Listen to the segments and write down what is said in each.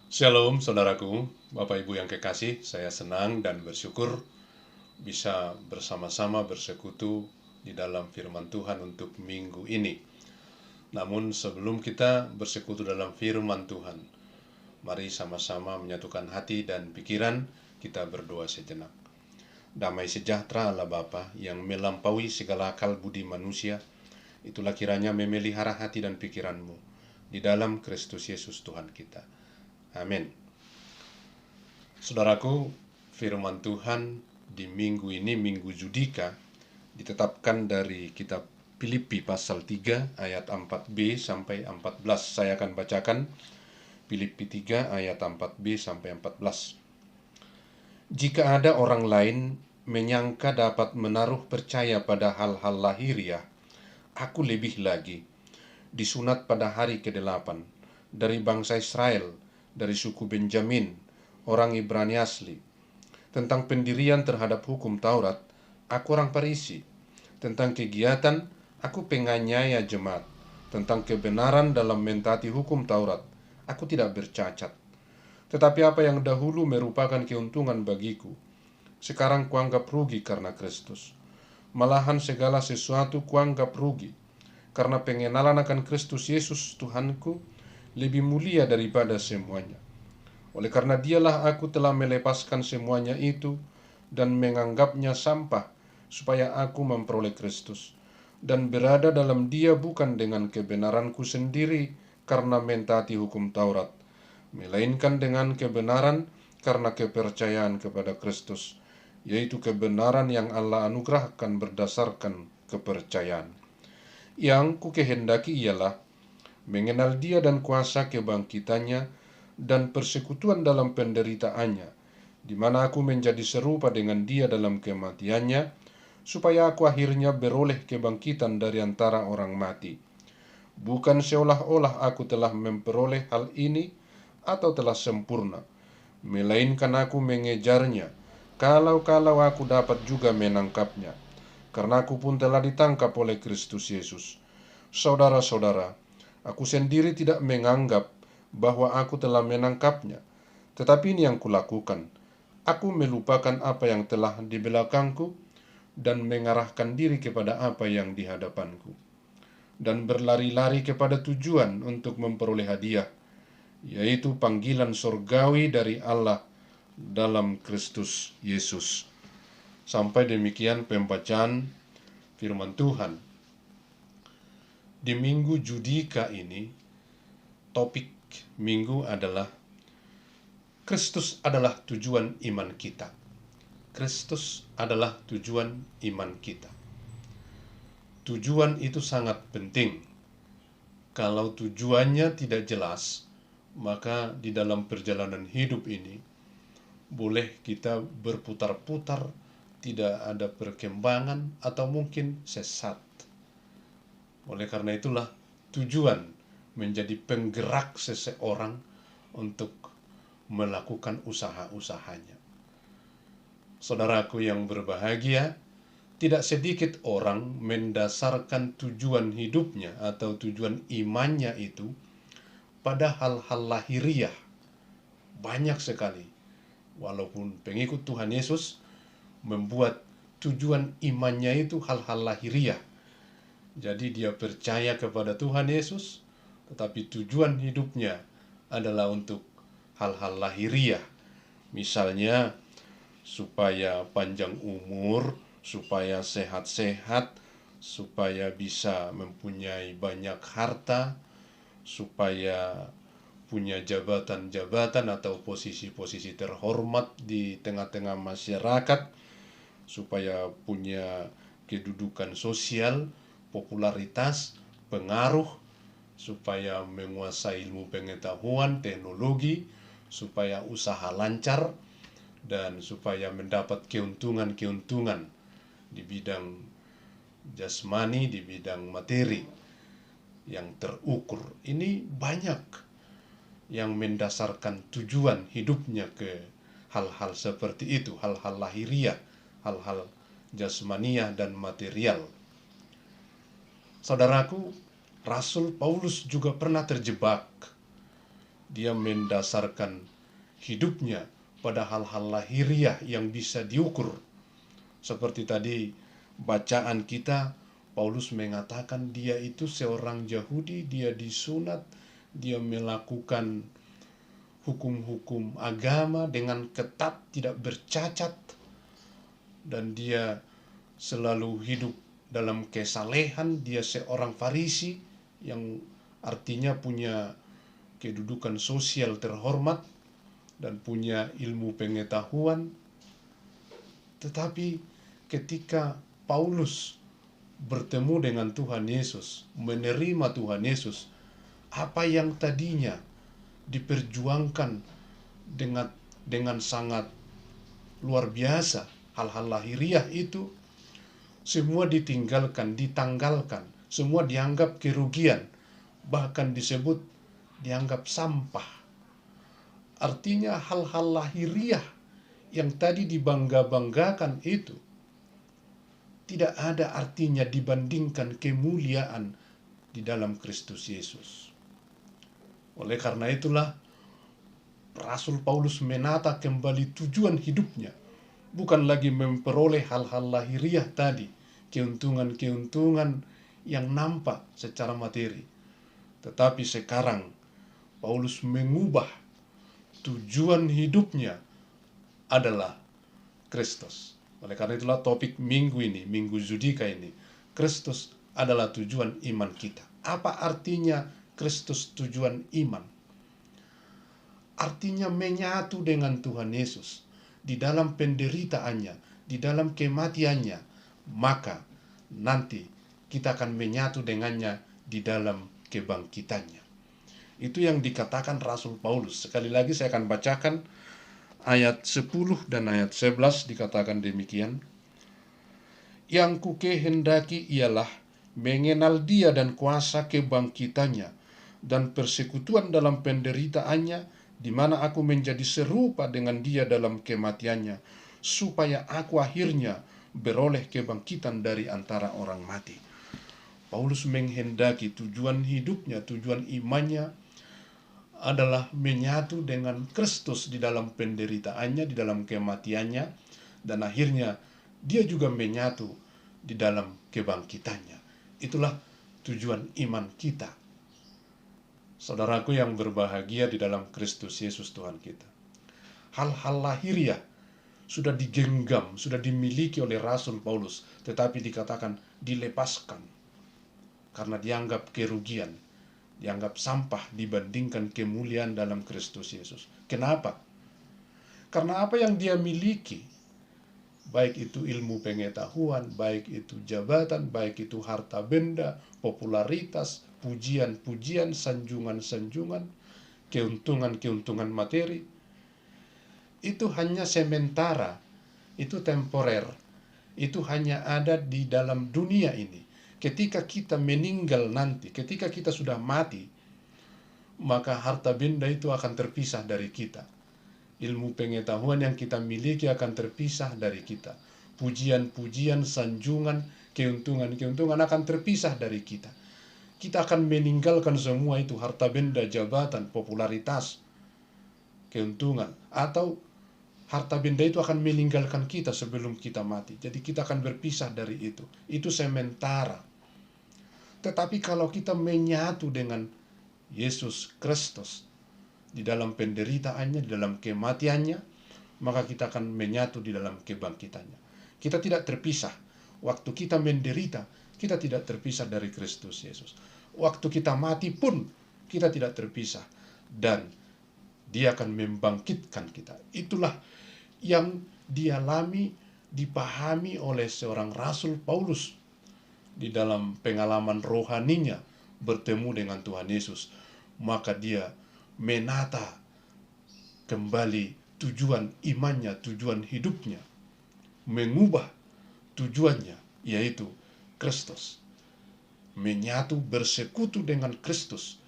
Shalom saudaraku, Bapak Ibu yang kekasih, saya senang dan bersyukur bisa bersama-sama bersekutu di dalam firman Tuhan untuk minggu ini. Namun sebelum kita bersekutu dalam firman Tuhan, mari sama-sama menyatukan hati dan pikiran, kita berdoa sejenak. Damai sejahtera Allah Bapa yang melampaui segala akal budi manusia, itulah kiranya memelihara hati dan pikiranmu di dalam Kristus Yesus Tuhan kita. Amin. Saudaraku, firman Tuhan di minggu ini, Minggu Judika, ditetapkan dari kitab Filipi pasal 3 ayat 4b sampai 14. Saya akan bacakan Filipi 3 ayat 4b sampai 14. Jika ada orang lain menyangka dapat menaruh percaya pada hal-hal lahiriah, aku lebih lagi, disunat pada hari ke-8, dari bangsa Israel, dari suku Benjamin, orang Ibrani asli. Tentang pendirian terhadap hukum Taurat, aku orang Farisi. Tentang kegiatan, aku penganiaya jemaat. Tentang kebenaran dalam mentaati hukum Taurat, aku tidak bercacat. Tetapi apa yang dahulu merupakan keuntungan bagiku, sekarang kuanggap rugi karena Kristus. Malahan segala sesuatu kuanggap rugi, karena pengenalan akan Kristus Yesus Tuhanku lebih mulia daripada semuanya. Oleh karena dialah aku telah melepaskan semuanya itu dan menganggapnya sampah, supaya aku memperoleh Kristus, dan berada dalam dia bukan dengan kebenaranku sendiri karena mentaati hukum Taurat, melainkan dengan kebenaran karena kepercayaan kepada Kristus, yaitu kebenaran yang Allah anugerahkan berdasarkan kepercayaan. Yang kukehendaki ialah mengenal dia dan kuasa kebangkitannya dan persekutuan dalam penderitaannya, di mana aku menjadi serupa dengan dia dalam kematiannya, supaya aku akhirnya beroleh kebangkitan dari antara orang mati. Bukan seolah-olah aku telah memperoleh hal ini atau telah sempurna, melainkan aku mengejarnya, kalau-kalau aku dapat juga menangkapnya, karena aku pun telah ditangkap oleh Kristus Yesus. Saudara-saudara, aku sendiri tidak menganggap bahwa aku telah menangkapnya, tetapi ini yang kulakukan. Aku melupakan apa yang telah di belakangku dan mengarahkan diri kepada apa yang di hadapanku, dan berlari-lari kepada tujuan untuk memperoleh hadiah, yaitu panggilan sorgawi dari Allah dalam Kristus Yesus. Sampai demikian pembacaan firman Tuhan. Di Minggu Judika ini, topik minggu adalah Kristus adalah tujuan iman kita. Kristus adalah tujuan iman kita. Tujuan itu sangat penting. Kalau tujuannya tidak jelas, maka di dalam perjalanan hidup ini boleh kita berputar-putar, tidak ada perkembangan, atau mungkin sesat. Oleh karena itulah tujuan menjadi penggerak seseorang untuk melakukan usaha-usahanya. Saudaraku yang berbahagia, tidak sedikit orang mendasarkan tujuan hidupnya atau tujuan imannya itu pada hal-hal lahiriah. Banyak sekali. Walaupun pengikut Tuhan Yesus membuat tujuan imannya itu hal-hal lahiriah. Jadi dia percaya kepada Tuhan Yesus, tetapi tujuan hidupnya adalah untuk hal-hal lahiriah. Misalnya supaya panjang umur, supaya sehat-sehat, supaya bisa mempunyai banyak harta, supaya punya jabatan-jabatan atau posisi-posisi terhormat di tengah-tengah masyarakat, supaya punya kedudukan sosial, popularitas, pengaruh, supaya menguasai ilmu pengetahuan, teknologi, supaya usaha lancar, dan supaya mendapat keuntungan-keuntungan di bidang jasmani, di bidang materi yang terukur. Ini banyak yang mendasarkan tujuan hidupnya ke hal-hal seperti itu, hal-hal lahiriah, hal-hal jasmaniah dan material. Saudaraku, Rasul Paulus juga pernah terjebak Dia mendasarkan hidupnya pada hal-hal lahiriah yang bisa diukur. Seperti tadi bacaan kita, Paulus mengatakan dia itu seorang Yahudi, dia disunat, dia melakukan hukum-hukum agama dengan ketat, tidak bercacat, dan dia selalu hidup dalam kesalehan. Dia seorang Farisi yang artinya punya kedudukan sosial terhormat dan punya ilmu pengetahuan. Tetapi ketika Paulus bertemu dengan Tuhan Yesus, menerima Tuhan Yesus, apa yang tadinya diperjuangkan dengan sangat luar biasa, hal-hal lahiriah itu semua ditinggalkan, ditanggalkan, semua dianggap kerugian, bahkan disebut dianggap sampah. Artinya hal-hal lahiriah yang tadi dibangga-banggakan itu tidak ada artinya dibandingkan kemuliaan di dalam Kristus Yesus. Oleh karena itulah Rasul Paulus menata kembali tujuan hidupnya, bukan lagi memperoleh hal-hal lahiriah tadi, keuntungan-keuntungan yang nampak secara materi. Tetapi sekarang Paulus mengubah tujuan hidupnya adalah Kristus. Oleh karena itulah topik minggu ini, Minggu Judika ini, Kristus adalah tujuan iman kita. Apa artinya Kristus tujuan iman? Artinya menyatu dengan Tuhan Yesus di dalam penderitaannya, di dalam kematiannya, maka nanti kita akan menyatu dengannya di dalam kebangkitannya. Itu yang dikatakan Rasul Paulus. Sekali lagi saya akan bacakan ayat 10 dan ayat 11, dikatakan demikian. Yang kukehendaki ialah mengenal dia dan kuasa kebangkitannya dan persekutuan dalam penderitaannya, di mana aku menjadi serupa dengan dia dalam kematiannya, supaya aku akhirnya beroleh kebangkitan dari antara orang mati. Paulus menghendaki tujuan hidupnya, tujuan imannya adalah menyatu dengan Kristus di dalam penderitaannya, di dalam kematiannya, dan akhirnya dia juga menyatu di dalam kebangkitannya. Itulah tujuan iman kita. Saudaraku yang berbahagia di dalam Kristus Yesus Tuhan kita. Hal-hal lahiriah sudah digenggam, sudah dimiliki oleh Rasul Paulus, tetapi dikatakan dilepaskan karena dianggap kerugian, dianggap sampah dibandingkan kemuliaan dalam Kristus Yesus. Kenapa? Karena apa yang dia miliki, baik itu ilmu pengetahuan, baik itu jabatan, baik itu harta benda, popularitas, pujian-pujian, sanjungan-sanjungan, keuntungan-keuntungan materi, itu hanya sementara, itu temporer, itu hanya ada di dalam dunia ini. Ketika kita meninggal nanti, ketika kita sudah mati, maka harta benda itu akan terpisah dari kita. Ilmu pengetahuan yang kita miliki akan terpisah dari kita. Pujian-pujian, sanjungan, keuntungan-keuntungan akan terpisah dari kita. Kita akan meninggalkan semua itu, harta benda, jabatan, popularitas, keuntungan, atau harta benda itu akan meninggalkan kita sebelum kita mati. Jadi kita akan berpisah dari itu. Itu sementara. Tetapi kalau kita menyatu dengan Yesus Kristus di dalam penderitaannya, di dalam kematiannya, maka kita akan menyatu di dalam kebangkitannya. Kita tidak terpisah. Waktu kita menderita, kita tidak terpisah dari Kristus Yesus. Waktu kita mati pun, kita tidak terpisah. Dan Dia akan membangkitkan kita. Itulah yang dialami, dipahami oleh seorang Rasul Paulus di dalam pengalaman rohaninya bertemu dengan Tuhan Yesus. Maka dia menata kembali tujuan imannya, tujuan hidupnya, mengubah tujuannya, yaitu Kristus. Menyatu, bersekutu dengan Kristus,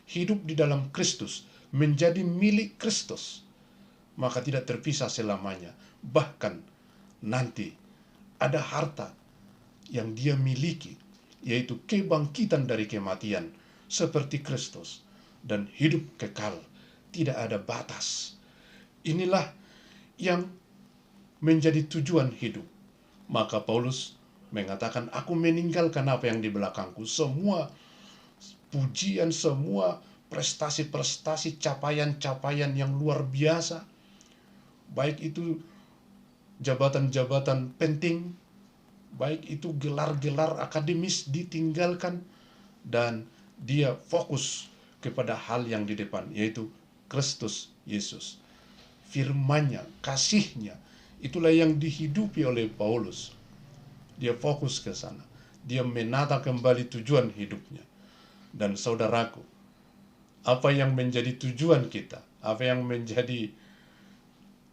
hidup di dalam Kristus, menjadi milik Kristus, maka tidak terpisah selamanya. Bahkan nanti ada harta yang dia miliki, yaitu kebangkitan dari kematian seperti Kristus, dan hidup kekal tidak ada batas. Inilah yang menjadi tujuan hidup. Maka Paulus mengatakan, aku meninggalkan apa yang di belakangku. Semua pujian, semua prestasi-prestasi, capaian-capaian yang luar biasa. Baik itu jabatan-jabatan penting, baik itu gelar-gelar akademis ditinggalkan, dan dia fokus kepada hal yang di depan, yaitu Kristus Yesus. Firman-Nya, kasih-Nya, itulah yang dihidupi oleh Paulus. Dia fokus ke sana. Dia menata kembali tujuan hidupnya. Dan saudaraku, apa yang menjadi tujuan kita, apa yang menjadi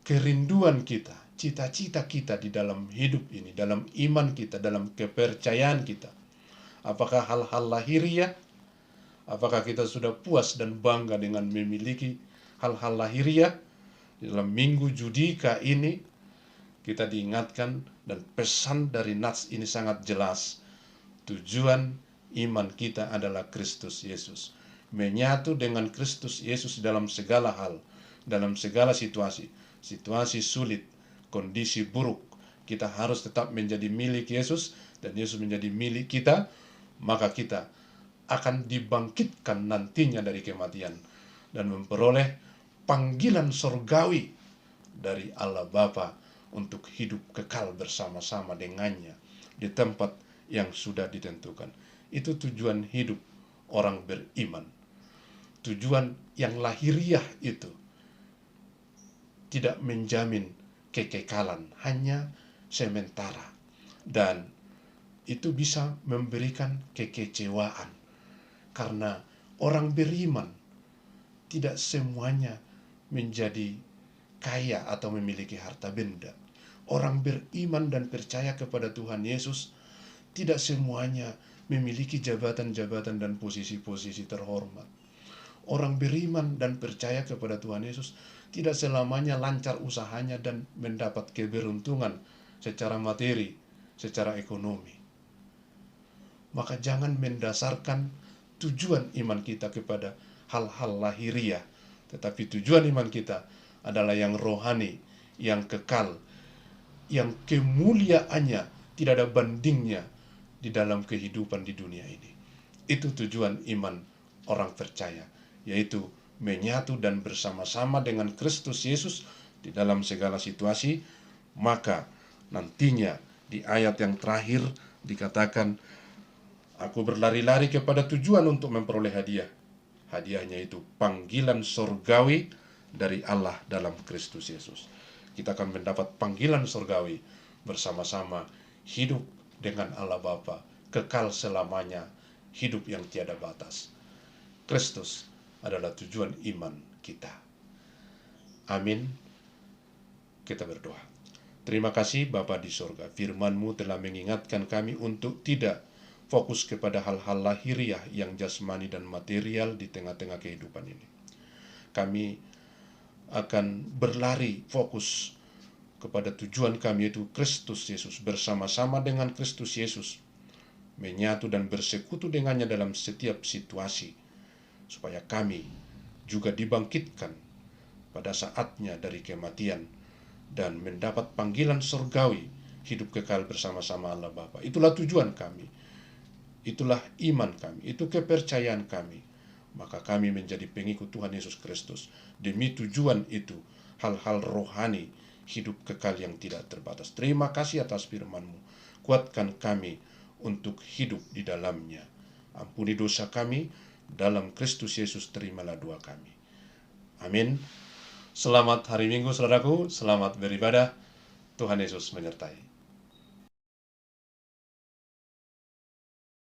kerinduan kita, cita-cita kita di dalam hidup ini, dalam iman kita, dalam kepercayaan kita. Apakah hal-hal lahiriah? Apakah kita sudah puas dan bangga dengan memiliki hal-hal lahiriah? Di dalam minggu Judika ini, kita diingatkan dan pesan dari Nats ini sangat jelas. Tujuan iman kita adalah Kristus Yesus. Menyatu dengan Kristus Yesus dalam segala hal, dalam segala situasi. Situasi sulit, kondisi buruk, kita harus tetap menjadi milik Yesus, dan Yesus menjadi milik kita. Maka kita akan dibangkitkan nantinya dari kematian dan memperoleh panggilan surgawi dari Allah Bapa untuk hidup kekal bersama-sama dengannya di tempat yang sudah ditentukan. Itu tujuan hidup orang beriman. Tujuan yang lahiriah itu tidak menjamin kekekalan, hanya sementara, dan itu bisa memberikan kekecewaan, karena orang beriman tidak semuanya menjadi kaya atau memiliki harta benda. Orang beriman dan percaya kepada Tuhan Yesus tidak semuanya memiliki jabatan-jabatan dan posisi-posisi terhormat. Orang beriman dan percaya kepada Tuhan Yesus tidak selamanya lancar usahanya dan mendapat keberuntungan secara materi, secara ekonomi. Maka jangan mendasarkan tujuan iman kita kepada hal-hal lahiriah, tetapi tujuan iman kita adalah yang rohani, yang kekal, yang kemuliaannya tidak ada bandingnya di dalam kehidupan di dunia ini. Itu tujuan iman orang percaya, yaitu menyatu dan bersama-sama dengan Kristus Yesus di dalam segala situasi. Maka nantinya di ayat yang terakhir dikatakan, aku berlari-lari kepada tujuan untuk memperoleh hadiah. Hadiahnya itu panggilan surgawi dari Allah dalam Kristus Yesus. Kita akan mendapat panggilan surgawi bersama-sama, hidup dengan Allah Bapa, kekal selamanya, hidup yang tiada batas. Kristus adalah tujuan iman kita. Amin. Kita berdoa. Terima kasih Bapa di sorga, firman-Mu telah mengingatkan kami untuk tidak fokus kepada hal-hal lahiriah yang jasmani dan material di tengah-tengah kehidupan ini. Kami akan berlari fokus kepada tujuan kami, yaitu Kristus Yesus, bersama-sama dengan Kristus Yesus, menyatu dan bersekutu dengannya dalam setiap situasi, supaya kami juga dibangkitkan pada saatnya dari kematian dan mendapat panggilan surgawi, hidup kekal bersama-sama Allah Bapa. Itulah tujuan kami, itulah iman kami, itu kepercayaan kami. Maka kami menjadi pengikut Tuhan Yesus Kristus. Demi tujuan itu, hal-hal rohani, hidup kekal yang tidak terbatas. Terima kasih atas firman-Mu. Kuatkan kami untuk hidup di dalamnya. Ampuni dosa kami, dalam Kristus Yesus terimalah doa kami. Amin. Selamat hari Minggu saudaraku, selamat beribadah. Tuhan Yesus menyertai.